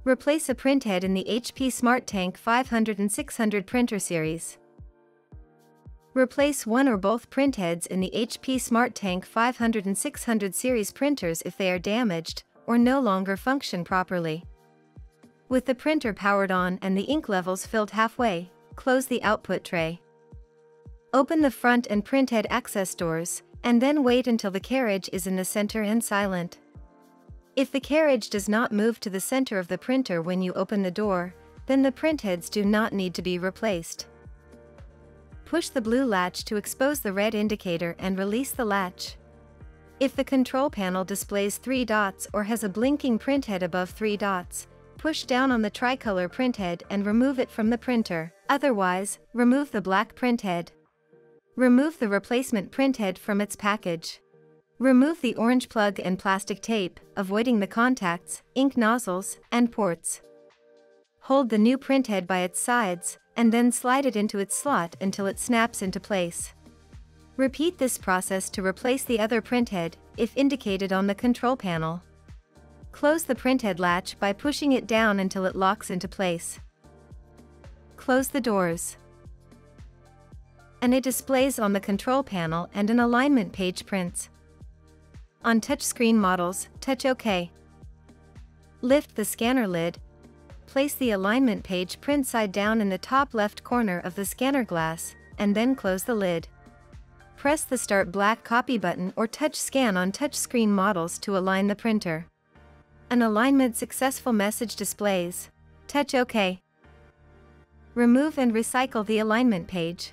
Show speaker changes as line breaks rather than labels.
Replace a printhead in the HP SmartTank 500 and 600 printer series. Replace one or both printheads in the HP SmartTank 500 and 600 series printers if they are damaged or no longer function properly. With the printer powered on and the ink levels filled halfway, close the output tray. Open the front and printhead access doors, and then wait until the carriage is in the center and silent. If the carriage does not move to the center of the printer when you open the door, then the printheads do not need to be replaced. Push the blue latch to expose the red indicator and release the latch. If the control panel displays 3 dots or has a blinking printhead above 3 dots, push down on the tricolor printhead and remove it from the printer. Otherwise, remove the black printhead. Remove the replacement printhead from its package. Remove the orange plug and plastic tape, avoiding the contacts, ink nozzles, and ports. Hold the new printhead by its sides, and then slide it into its slot until it snaps into place. Repeat this process to replace the other printhead, if indicated on the control panel. Close the printhead latch by pushing it down until it locks into place. Close the doors. And it displays on the control panel and an alignment page prints. On touchscreen models, touch OK. Lift the scanner lid. Place the alignment page print side down in the top left corner of the scanner glass, and then close the lid. Press the Start Black Copy button or touch Scan on touchscreen models to align the printer. An alignment successful message displays. Touch OK. Remove and recycle the alignment page.